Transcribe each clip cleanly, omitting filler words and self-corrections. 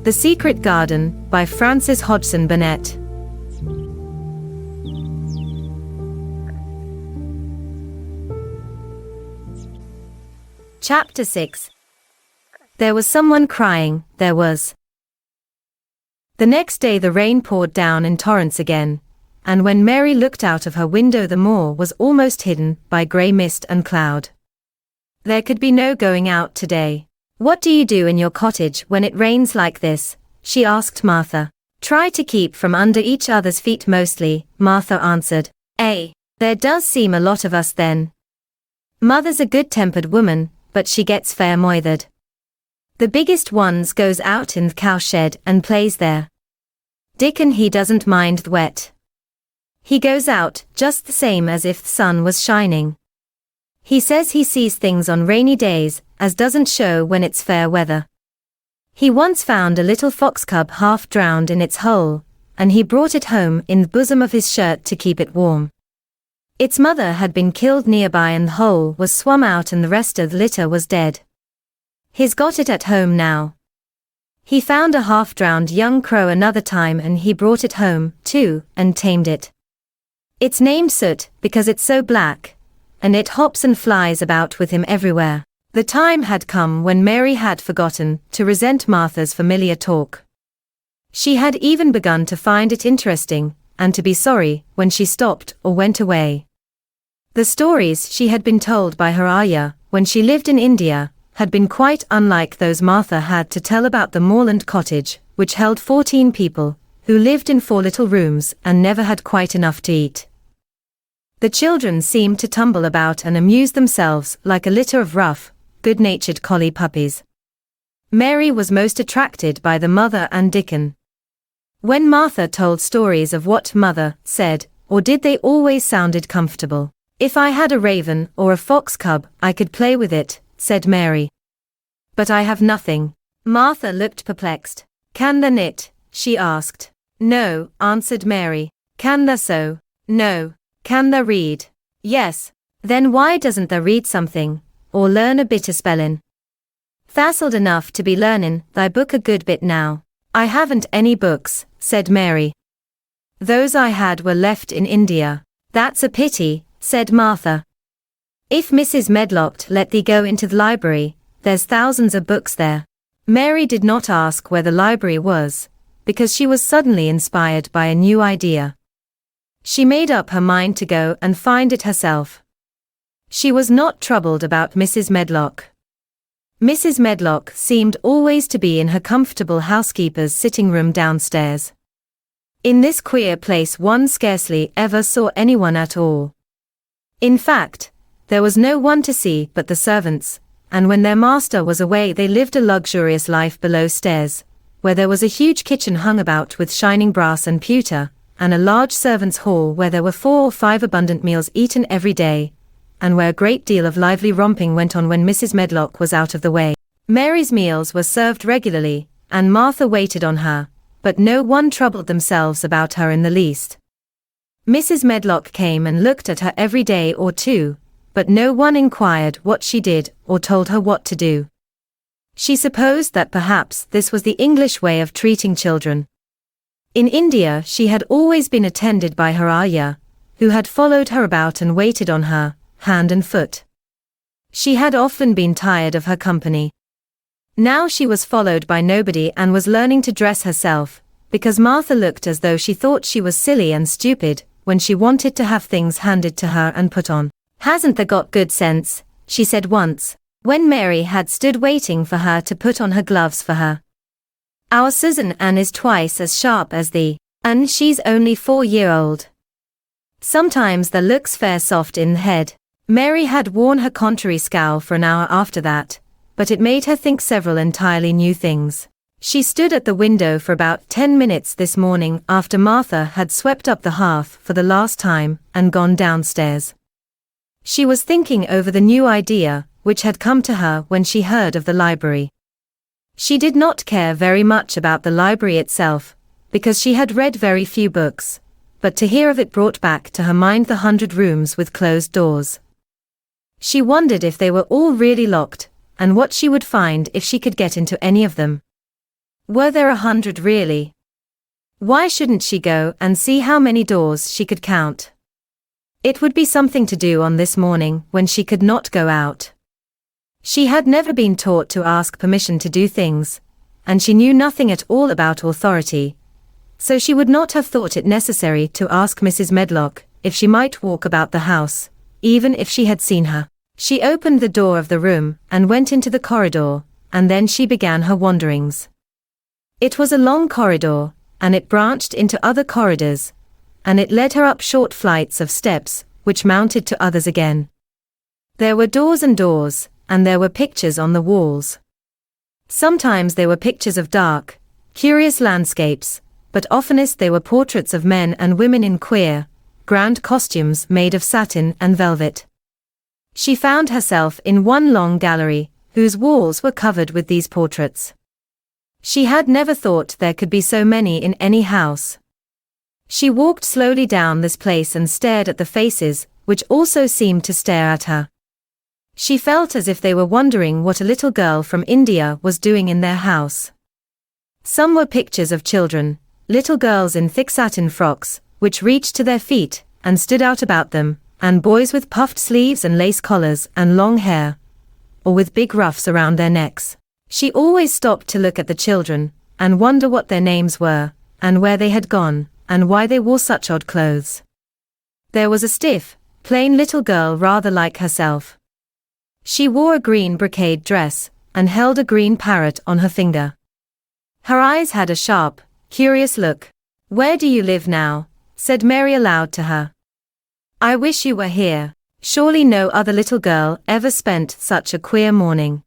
The Secret Garden, by Frances Hodgson Burnett. Chapter 6. There was someone crying, there was. The next day the rain poured down in torrents again, and when Mary looked out of her window the moor was almost hidden by grey mist and cloud. There could be no going out today. "What do you do in your cottage when it rains like this?" she asked Martha. "Try to keep from under each other's feet mostly," Martha answered. There does seem a lot of us then. Mother's a good-tempered woman, but she gets fair moithered. The biggest ones goes out in the cowshed and plays there. Dickon he doesn't mind the wet. He goes out just the same as if the sun was shining. He says he sees things on rainy days, as doesn't show when it's fair weather. He once found a little fox cub half drowned in its hole, and he brought it home in the bosom of his shirt to keep it warm. Its mother had been killed nearby and the hole was swum out and the rest of the litter was dead. He's got it at home now. He found a half-drowned young crow another time and he brought it home, too, and tamed it. It's named Soot because it's so black, and it hops and flies about with him everywhere. The time had come when Mary had forgotten to resent Martha's familiar talk. She had even begun to find it interesting, and to be sorry when she stopped or went away. The stories she had been told by her ayah, when she lived in India, had been quite unlike those Martha had to tell about the moorland cottage, which held 14 people, who lived in 4 little rooms and never had quite enough to eat. The children seemed to tumble about and amuse themselves like a litter of rough, good-natured collie puppies. Mary was most attracted by the mother and Dickon. When Martha told stories of what Mother said, or did they always sounded comfortable. "If I had a raven or a fox cub, I could play with it," said Mary. "But I have nothing." Martha looked perplexed. "Can tha knit?" she asked. "No," answered Mary. "Can tha sew?" "No." "Can tha read?" "Yes." "Then why doesn't tha read something, or learn a bit o' spellin'? Tha's old enough to be learnin' thy book a good bit now." "I haven't any books," said Mary. "Those I had were left in India." "That's a pity," said Martha. "If Mrs. Medlock let thee go into the library, there's thousands of books there." Mary did not ask where the library was, because she was suddenly inspired by a new idea. She made up her mind to go and find it herself. She was not troubled about Mrs. Medlock. Mrs. Medlock seemed always to be in her comfortable housekeeper's sitting room downstairs. In this queer place one scarcely ever saw anyone at all. In fact, there was no one to see but the servants, and when their master was away they lived a luxurious life below stairs, where there was a huge kitchen hung about with shining brass and pewter, and a large servants' hall where there were 4 or 5 abundant meals eaten every day, and where a great deal of lively romping went on when Mrs. Medlock was out of the way. Mary's meals were served regularly, and Martha waited on her, but no one troubled themselves about her in the least. Mrs. Medlock came and looked at her every day or two, but no one inquired what she did or told her what to do. She supposed that perhaps this was the English way of treating children. In India she had always been attended by her ayah, who had followed her about and waited on her, hand and foot. She had often been tired of her company. Now she was followed by nobody and was learning to dress herself, because Martha looked as though she thought she was silly and stupid when she wanted to have things handed to her and put on. "Hasn't tha got good sense?" she said once, when Mary had stood waiting for her to put on her gloves for her. "Our Susan Ann is twice as sharp as thee, and she's only 4-year-old. Sometimes tha looks fair soft in the head." Mary had worn her contrary scowl for an hour after that, but it made her think several entirely new things. She stood at the window for about 10 minutes this morning after Martha had swept up the hearth for the last time and gone downstairs. She was thinking over the new idea, which had come to her when she heard of the library. She did not care very much about the library itself, because she had read very few books, but to hear of it brought back to her mind the 100 rooms with closed doors. She wondered if they were all really locked, and what she would find if she could get into any of them. Were there 100 really? Why shouldn't she go and see how many doors she could count? It would be something to do on this morning when she could not go out. She had never been taught to ask permission to do things, and she knew nothing at all about authority, so she would not have thought it necessary to ask Mrs. Medlock if she might walk about the house, even if she had seen her. She opened the door of the room and went into the corridor, and then she began her wanderings. It was a long corridor, and it branched into other corridors, and it led her up short flights of steps, which mounted to others again. There were doors and doors, and there were pictures on the walls. Sometimes they were pictures of dark, curious landscapes, but oftenest they were portraits of men and women in queer, grand costumes made of satin and velvet. She found herself in one long gallery, whose walls were covered with these portraits. She had never thought there could be so many in any house. She walked slowly down this place and stared at the faces, which also seemed to stare at her. She felt as if they were wondering what a little girl from India was doing in their house. Some were pictures of children, little girls in thick satin frocks, which reached to their feet and stood out about them, and boys with puffed sleeves and lace collars and long hair, or with big ruffs around their necks. She always stopped to look at the children, and wonder what their names were, and where they had gone, and why they wore such odd clothes. There was a stiff, plain little girl rather like herself. She wore a green brocade dress, and held a green parrot on her finger. Her eyes had a sharp, curious look. "Where do you live now?" said Mary aloud to her. "I wish you were here." Surely no other little girl ever spent such a queer morning.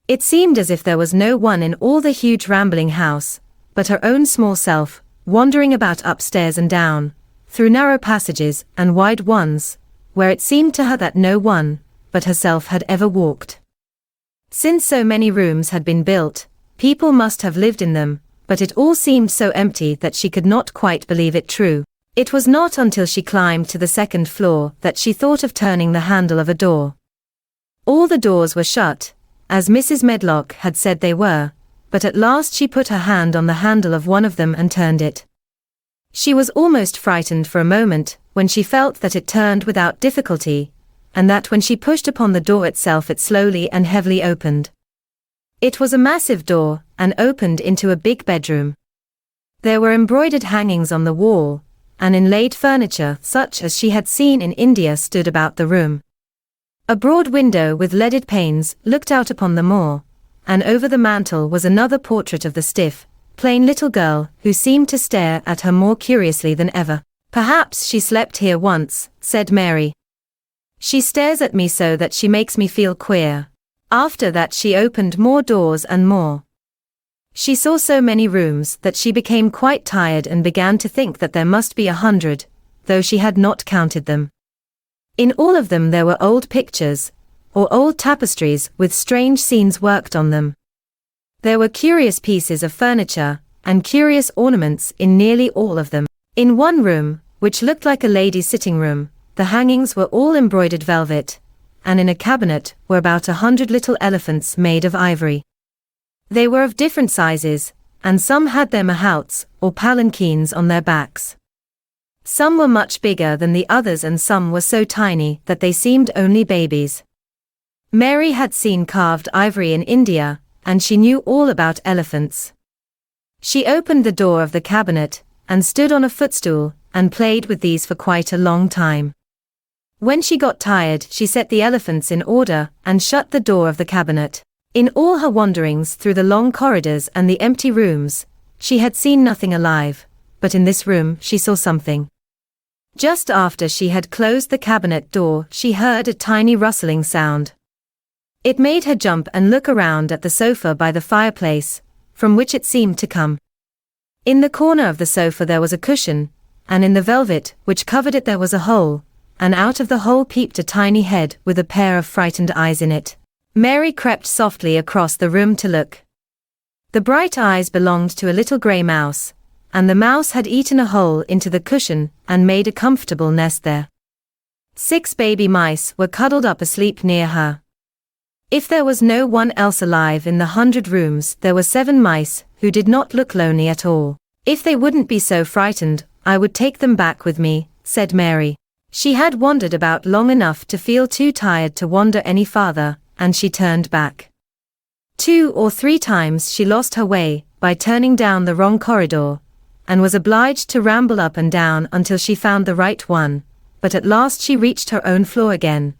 It seemed as if there was no one in all the huge rambling house, but her own small self, wandering about upstairs and down, through narrow passages and wide ones, where it seemed to her that no one but herself had ever walked. Since so many rooms had been built, people must have lived in them, but it all seemed so empty that she could not quite believe it true. It was not until she climbed to the second floor that she thought of turning the handle of a door. All the doors were shut, as Mrs. Medlock had said they were, but at last she put her hand on the handle of one of them and turned it. She was almost frightened for a moment when she felt that it turned without difficulty, and that when she pushed upon the door itself it slowly and heavily opened. It was a massive door, and opened into a big bedroom. There were embroidered hangings on the wall, and inlaid furniture such as she had seen in India stood about the room. A broad window with leaded panes looked out upon the moor, and over the mantel was another portrait of the stiff, plain little girl who seemed to stare at her more curiously than ever. "Perhaps she slept here once," said Mary. "She stares at me so that she makes me feel queer." After that she opened more doors and more. She saw so many rooms that she became quite tired and began to think that there must be 100, though she had not counted them. In all of them there were old pictures, or old tapestries with strange scenes worked on them. There were curious pieces of furniture, and curious ornaments in nearly all of them. In one room, which looked like a lady's sitting room, the hangings were all embroidered velvet, and in a cabinet were about 100 little elephants made of ivory. They were of different sizes, and some had their mahouts, or palanquins on their backs. Some were much bigger than the others and some were so tiny that they seemed only babies. Mary had seen carved ivory in India, and she knew all about elephants. She opened the door of the cabinet, and stood on a footstool, and played with these for quite a long time. When she got tired she set the elephants in order, and shut the door of the cabinet. In all her wanderings through the long corridors and the empty rooms, she had seen nothing alive, but in this room she saw something. Just after she had closed the cabinet door she heard a tiny rustling sound. It made her jump and look around at the sofa by the fireplace, from which it seemed to come. In the corner of the sofa there was a cushion, and in the velvet which covered it there was a hole, and out of the hole peeped a tiny head with a pair of frightened eyes in it. Mary crept softly across the room to look. The bright eyes belonged to a little grey mouse, and the mouse had eaten a hole into the cushion and made a comfortable nest there. 6 baby mice were cuddled up asleep near her. If there was no one else alive in the 100 rooms, there were 7 mice, who did not look lonely at all. If they wouldn't be so frightened, I would take them back with me, said Mary. She had wandered about long enough to feel too tired to wander any farther, and she turned back. 2 or 3 times she lost her way, by turning down the wrong corridor, and was obliged to ramble up and down until she found the right one, but at last she reached her own floor again,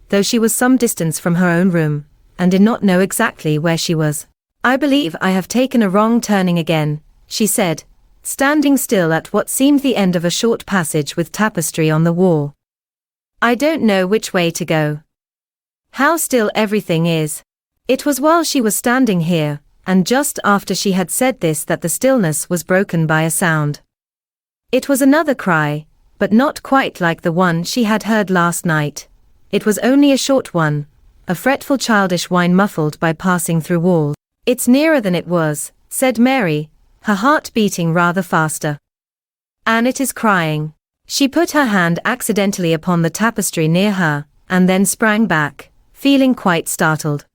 though she was some distance from her own room, and did not know exactly where she was. I believe I have taken a wrong turning again, she said, standing still at what seemed the end of a short passage with tapestry on the wall. I don't know which way to go. How still everything is. It was while she was standing here, and just after she had said this, that the stillness was broken by a sound. It was another cry, but not quite like the one she had heard last night. It was only a short one, a fretful childish whine muffled by passing through walls. It's nearer than it was, said Mary, her heart beating rather faster. And it is crying. She put her hand accidentally upon the tapestry near her, and then sprang back, feeling quite startled.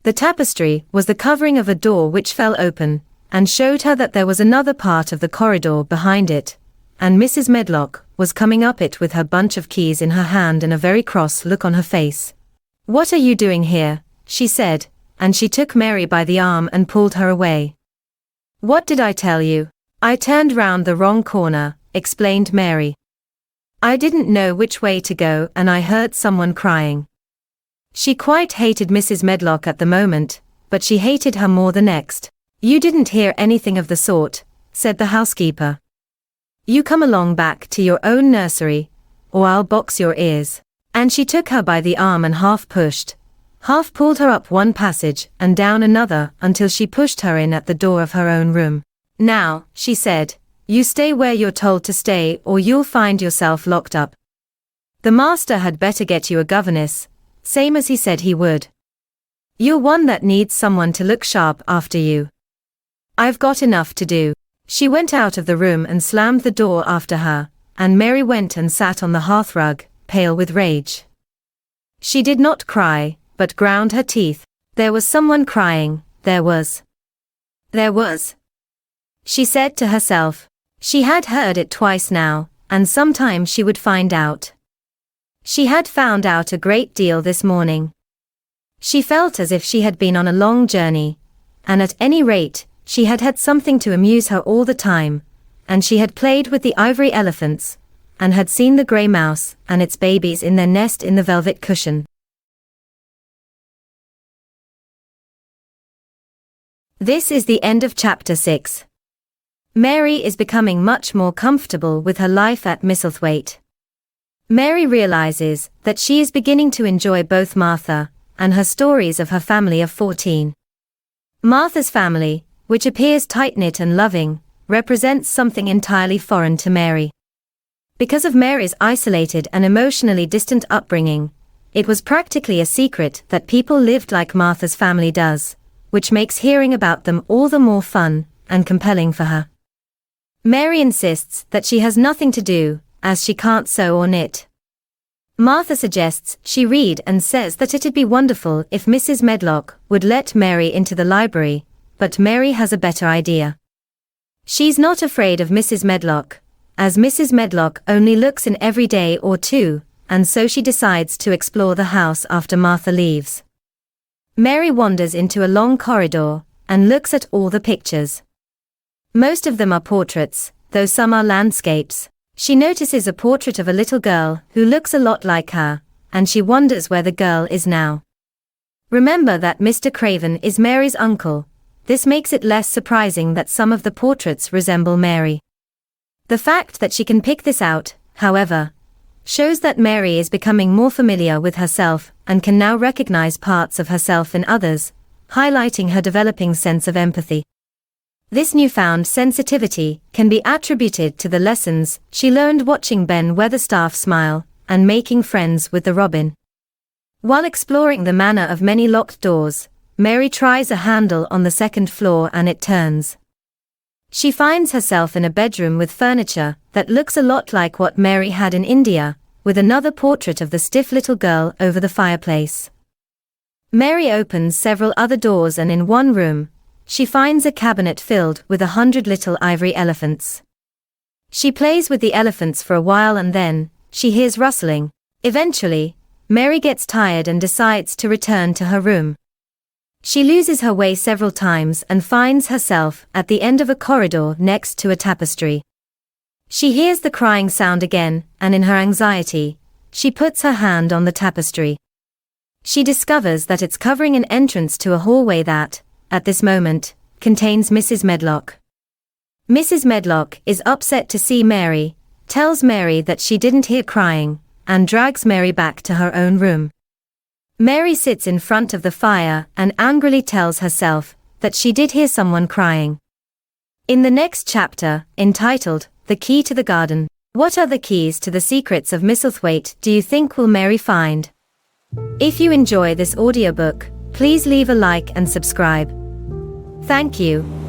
The tapestry was the covering of a door which fell open, and showed her that there was another part of the corridor behind it, and Mrs. Medlock was coming up it with her bunch of keys in her hand and a very cross look on her face. What are you doing here? She said, and she took Mary by the arm and pulled her away. What did I tell you? I turned round the wrong corner, explained Mary. I didn't know which way to go and I heard someone crying. She quite hated Mrs. Medlock at the moment, but she hated her more the next. You didn't hear anything of the sort, said the housekeeper. You come along back to your own nursery, or I'll box your ears. And she took her by the arm and half pushed, half pulled her up one passage and down another until she pushed her in at the door of her own room. Now, she said, you stay where you're told to stay or you'll find yourself locked up. The master had better get you a governess, same as he said he would. You're one that needs someone to look sharp after you. I've got enough to do. She went out of the room and slammed the door after her, and Mary went and sat on the hearthrug, pale with rage. She did not cry, but ground her teeth. There was someone crying, there was. She said to herself. She had heard it twice now, and sometime she would find out. She had found out a great deal this morning. She felt as if she had been on a long journey, and at any rate, she had had something to amuse her all the time, and she had played with the ivory elephants, and had seen the grey mouse and its babies in their nest in the velvet cushion. This is the end of chapter 6. Mary is becoming much more comfortable with her life at Misselthwaite. Mary realizes that she is beginning to enjoy both Martha and her stories of her family of 14. Martha's family, which appears tight-knit and loving, represents something entirely foreign to Mary. Because of Mary's isolated and emotionally distant upbringing, it was practically a secret that people lived like Martha's family does, which makes hearing about them all the more fun and compelling for her. Mary insists that she has nothing to do, as she can't sew or knit. Martha suggests she read and says that it'd be wonderful if Mrs. Medlock would let Mary into the library, but Mary has a better idea. She's not afraid of Mrs. Medlock, as Mrs. Medlock only looks in every day or two, and so she decides to explore the house after Martha leaves. Mary wanders into a long corridor, and looks at all the pictures. Most of them are portraits, though some are landscapes. She notices a portrait of a little girl who looks a lot like her, and she wonders where the girl is now. Remember that Mr. Craven is Mary's uncle. This makes it less surprising that some of the portraits resemble Mary. The fact that she can pick this out, however, shows that Mary is becoming more familiar with herself and can now recognize parts of herself in others, highlighting her developing sense of empathy. This newfound sensitivity can be attributed to the lessons she learned watching Ben Weatherstaff smile and making friends with the robin. While exploring the manner of many locked doors, Mary tries a handle on the second floor and it turns. She finds herself in a bedroom with furniture that looks a lot like what Mary had in India, with another portrait of the stiff little girl over the fireplace. Mary opens several other doors, and in one room, she finds a cabinet filled with 100 little ivory elephants. She plays with the elephants for a while and then, she hears rustling. Eventually, Mary gets tired and decides to return to her room. She loses her way several times and finds herself at the end of a corridor next to a tapestry. She hears the crying sound again, and in her anxiety, she puts her hand on the tapestry. She discovers that it's covering an entrance to a hallway that, at this moment, contains Mrs. Medlock. Mrs. Medlock is upset to see Mary, tells Mary that she didn't hear crying, and drags Mary back to her own room. Mary sits in front of the fire and angrily tells herself that she did hear someone crying. In the next chapter, entitled, The Key to the Garden, what other keys to the secrets of Misselthwaite do you think will Mary find? If you enjoy this audiobook, please leave a like and subscribe. Thank you.